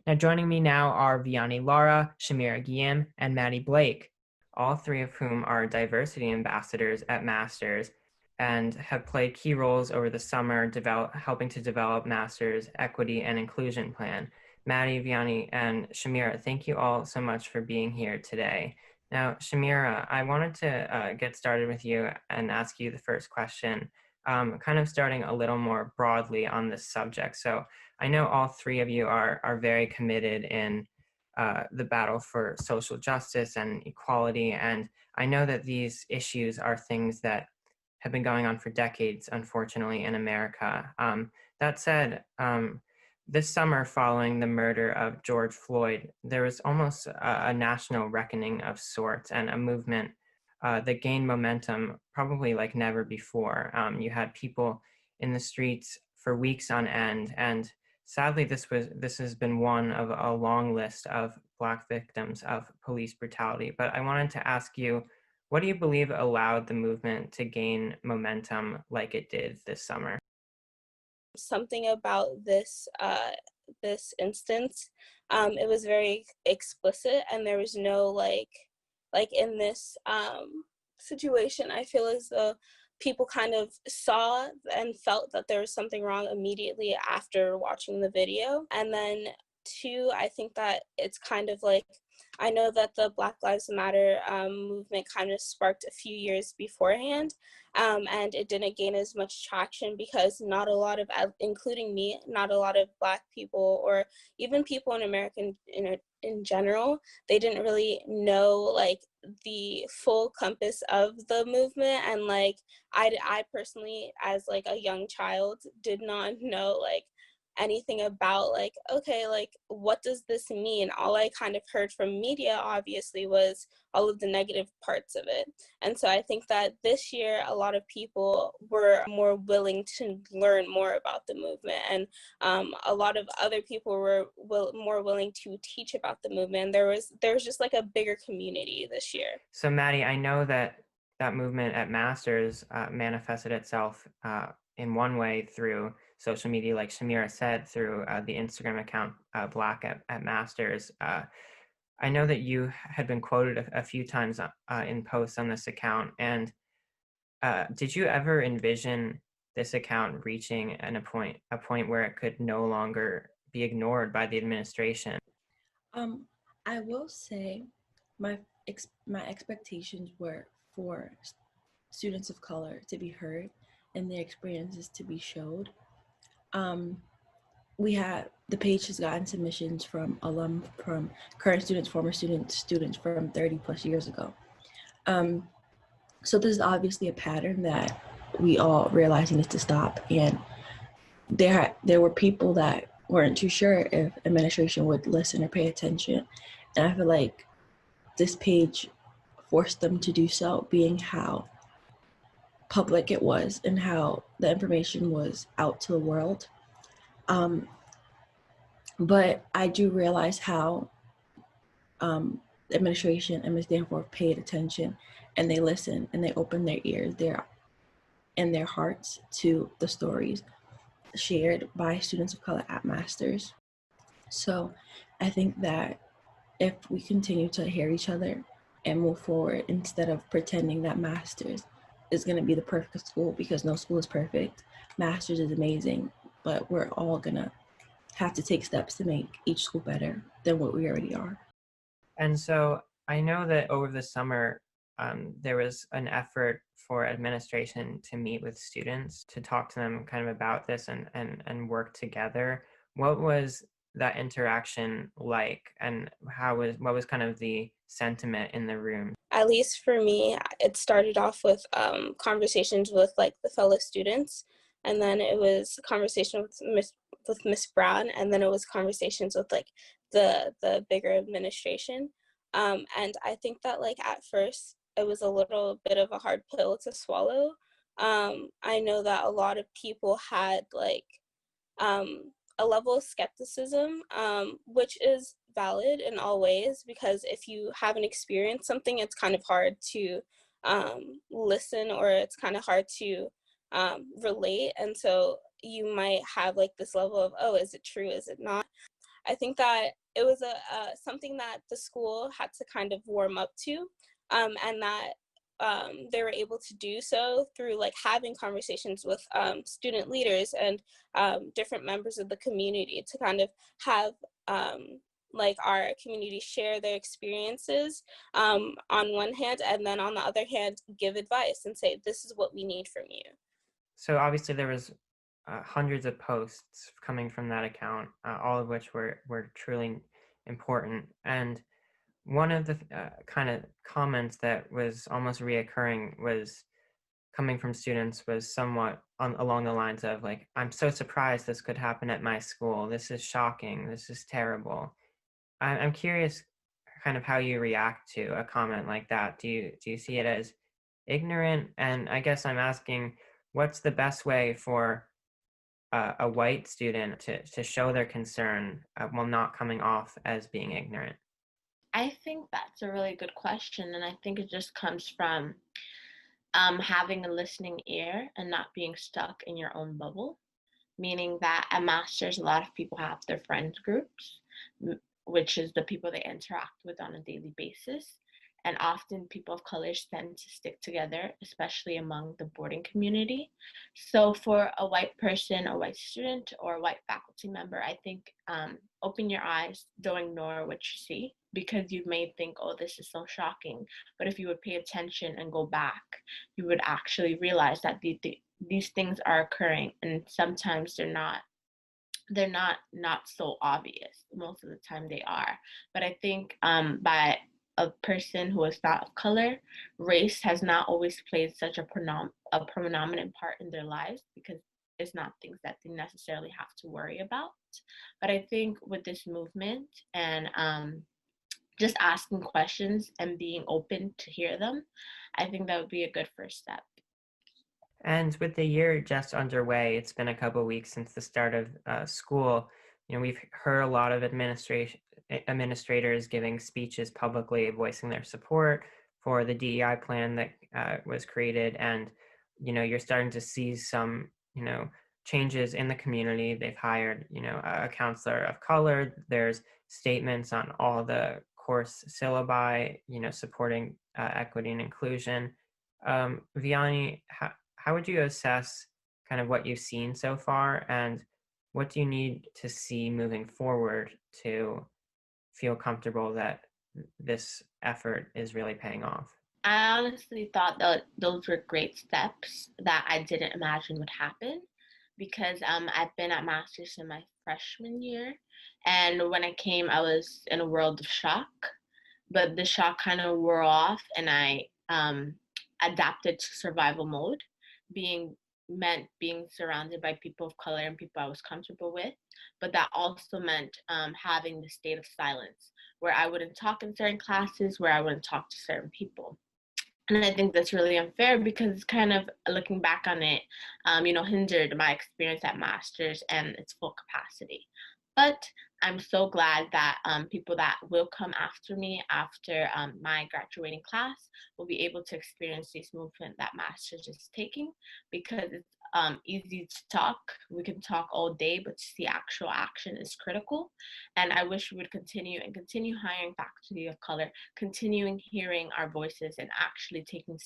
Now joining me now are Vianny, Lara, Shamira, Guillaume, and Maddy Blake, all three of whom are diversity ambassadors at Masters and have played key roles over the summer helping to develop Masters Equity and Inclusion Plan. Maddy, Vianny, and Shamira, thank you all so much for being here today. Now, Shamira, I wanted to get started with you and ask you the first question, kind of starting a little more broadly on this subject. So I know all three of you are very committed in the battle for social justice and equality, and I know that these issues are things that have been going on for decades, unfortunately, in America. That said, this summer following the murder of George Floyd, there was almost a national reckoning of sorts and a movement that gained momentum probably like never before. You had people in the streets for weeks on end, and sadly, this has been one of a long list of Black victims of police brutality. But I wanted to ask you, what do you believe allowed the movement to gain momentum like it did this summer? Something about this instance, it was very explicit, and there was no like in this situation. I feel as though people kind of saw and felt that there was something wrong immediately after watching the video. And then two, I think that it's kind of like, I know that the Black Lives Matter movement kind of sparked a few years beforehand, and it didn't gain as much traction because not a lot of, including me, not a lot of Black people or even people in America in general, they didn't really know like the full compass of the movement. And like I personally, as like a young child, did not know like anything about like, okay, like what does this mean? All I kind of heard from media obviously was all of the negative parts of it. And so I think that this year a lot of people were more willing to learn more about the movement, and a lot of other people were more willing to teach about the movement. There was just like a bigger community this year. So, Maddy, I know that movement at Masters manifested itself in one way through social media, like Shamira said, through the Instagram account Black at Masters. I know that you had been quoted a few times in posts on this account, and did you ever envision this account reaching a point where it could no longer be ignored by the administration? Um, I will say my expectations were for students of color to be heard and their experiences to be showed. We had the page has gotten submissions from from current students, former students from 30 plus years ago. So this is obviously a pattern that we all realize needs to stop. And there were people that weren't too sure if administration would listen or pay attention. And I feel like this page forced them to do so, being how public it was and how the information was out to the world. But I do realize how the administration and Ms. Danforth paid attention, and they listened and they opened their ears and their hearts to the stories shared by students of color at Masters. So I think that if we continue to hear each other and move forward instead of pretending that Masters is going to be the perfect school, because no school is perfect. Masters is amazing, but we're all going to have to take steps to make each school better than what we already are. And so I know that over the summer, there was an effort for administration to meet with students to talk to them kind of about this and work together. What was that interaction like, and what was kind of the sentiment in the room? At least for me, it started off with conversations with like the fellow students, and then it was conversation with Miss Brown, and then it was conversations with like the bigger administration. And I think that like at first it was a little bit of a hard pill to swallow. I know that a lot of people had like a level of skepticism, which is valid in all ways, because if you haven't experienced something, it's kind of hard to listen, or it's kind of hard to relate. And so you might have like this level of, oh, is it true? Is it not? I think that it was something that the school had to kind of warm up to, and that they were able to do so through like having conversations with student leaders and different members of the community to kind of have like our community share their experiences on one hand, and then on the other hand give advice and say, this is what we need from you. So obviously there was hundreds of posts coming from that account, all of which were truly important. And one of the kind of comments that was almost reoccurring was coming from students was somewhat along the lines of like, I'm so surprised this could happen at my school. This is shocking. This is terrible. I'm curious kind of how you react to a comment like that. Do you see it as ignorant? And I guess I'm asking, what's the best way for a white student to show their concern while not coming off as being ignorant? I think that's a really good question, and I think it just comes from having a listening ear and not being stuck in your own bubble, meaning that at Masters, a lot of people have their friends groups, which is the people they interact with on a daily basis. And often people of color tend to stick together, especially among the boarding community. So for a white person, a white student, or a white faculty member, I think open your eyes, don't ignore what you see, because you may think, oh, this is so shocking. But if you would pay attention and go back, you would actually realize that these things are occurring, and sometimes they're not so obvious. Most of the time they are. But I think by a person who is not of color, race has not always played such a predominant part in their lives, because it's not things that they necessarily have to worry about. But I think with this movement and just asking questions and being open to hear them, I think that would be a good first step. And with the year just underway, it's been a couple of weeks since the start of school. We've heard a lot of administrators giving speeches publicly, voicing their support for the DEI plan that was created. And, you're starting to see some, changes in the community. They've hired, a counselor of color. There's statements on all the course syllabi, supporting equity and inclusion. Vianny, how would you assess kind of what you've seen so far, and what do you need to see moving forward to feel comfortable that this effort is really paying off? I honestly thought that those were great steps that I didn't imagine would happen, because I've been at Masters in my freshman year, and when I came, I was in a world of shock, but the shock kind of wore off, and I adapted to survival mode, being surrounded by people of color and people I was comfortable with. But that also meant having the state of silence, where I wouldn't talk in certain classes, where I wouldn't talk to certain people. And I think that's really unfair, because it's kind of, looking back on it, hindered my experience at Masters and its full capacity. But I'm so glad that people that will come after me, after my graduating class, will be able to experience this movement that Masters is taking, because it's easy to talk. We can talk all day, but to see actual action is critical. And I wish we would continue hiring faculty of color, continuing hearing our voices, and actually taking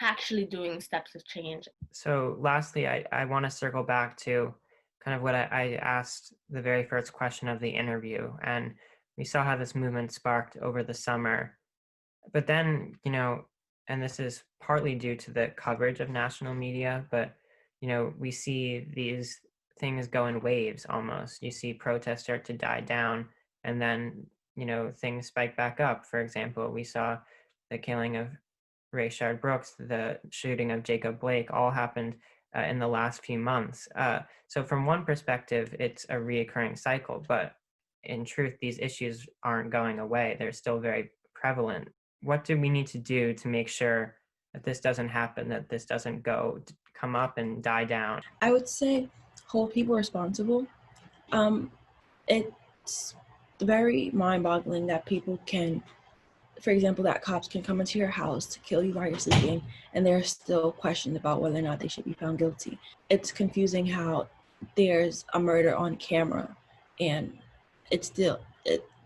actually doing steps of change. So lastly, I want to circle back to kind of what I asked the very first question of the interview. And we saw how this movement sparked over the summer. But then, and this is partly due to the coverage of national media, but, we see these things go in waves almost. You see protests start to die down, and then, things spike back up. For example, we saw the killing of Rayshard Brooks, the shooting of Jacob Blake, all happened in the last few months. So from one perspective, it's a reoccurring cycle, but in truth, these issues aren't going away. They're still very prevalent. What do we need to do to make sure that this doesn't happen, that this doesn't come up and die down? I would say hold people responsible. It's very mind-boggling that people can, for example, that cops can come into your house to kill you while you're sleeping, and there are still questions about whether or not they should be found guilty. It's confusing how there's a murder on camera And it's still,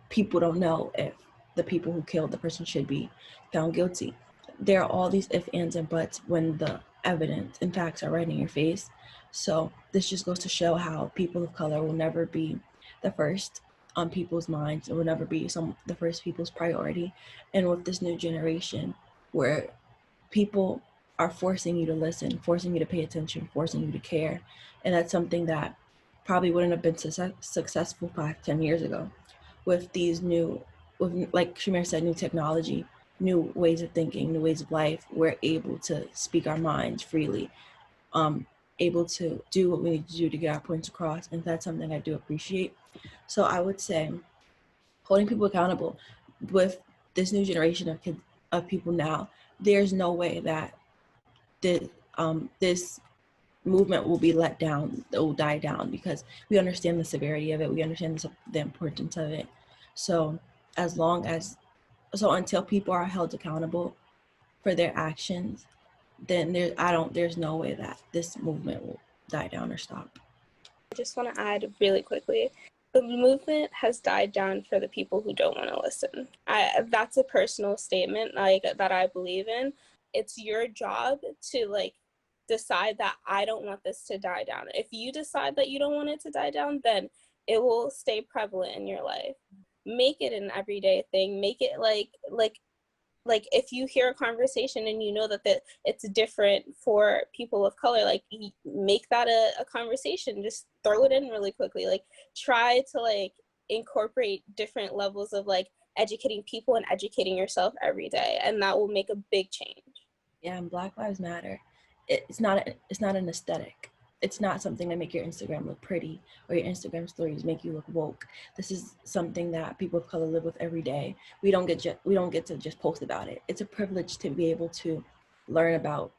people don't know if the people who killed the person should be found guilty. There are all these ifs, ands, and buts when the evidence and facts are right in your face. So this just goes to show how people of color will never be the first on people's minds. It will never be the first people's priority. And with this new generation, where people are forcing you to listen, forcing you to pay attention, forcing you to care, and that's something that probably wouldn't have been successful 5-10 years ago. With these new, with, like Shamir said, new technology, new ways of thinking, new ways of life, we're able to speak our minds freely, able to do what we need to do to get our points across, and that's something I do appreciate. So I would say holding people accountable. With this new generation of kids, of people now, there's no way that this movement will be let down, it will die down, because we understand the severity of it, we understand the importance of it. So as long as, so until people are held accountable for their actions, then there's no way that this movement will die down or stop. I just want to add really quickly, the movement has died down for the people who don't want to listen. That's a personal statement, like, that I believe in. It's your job to, like, decide that I don't want this to die down. If you decide that you don't want it to die down, then it will stay prevalent in your life. Make it an everyday thing. Make it like if you hear a conversation and you know that it's different for people of color, like, make that a conversation. Just throw it in really quickly. Like, try to, like, incorporate different levels of, like, educating people and educating yourself every day, and that will make a big change. Yeah, and Black Lives Matter, it's not an aesthetic. It's not something to make your Instagram look pretty or your Instagram stories make you look woke. This is something that people of color live with every day. We don't get to just post about it. It's a privilege to be able to learn about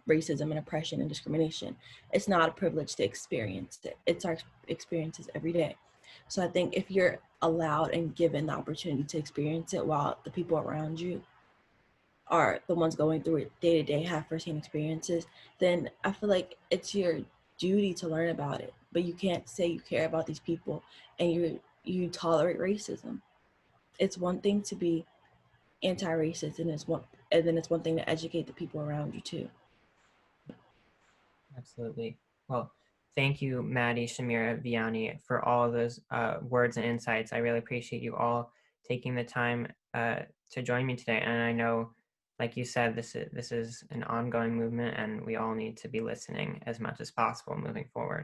racism and oppression and discrimination. It's not a privilege to experience it. It's our experiences every day. So I think if you're allowed and given the opportunity to experience it while the people around you are the ones going through it day to day, have firsthand experiences, then I feel like it's your duty to learn about it. But you can't say you care about these people and you tolerate racism. It's one thing to be anti-racist, and then it's one thing to educate the people around you too. Absolutely. Well, thank you, Maddy, Shamira, Vianny, for all of those words and insights. I really appreciate you all taking the time to join me today. And I know, like you said, this is an ongoing movement, and we all need to be listening as much as possible moving forward.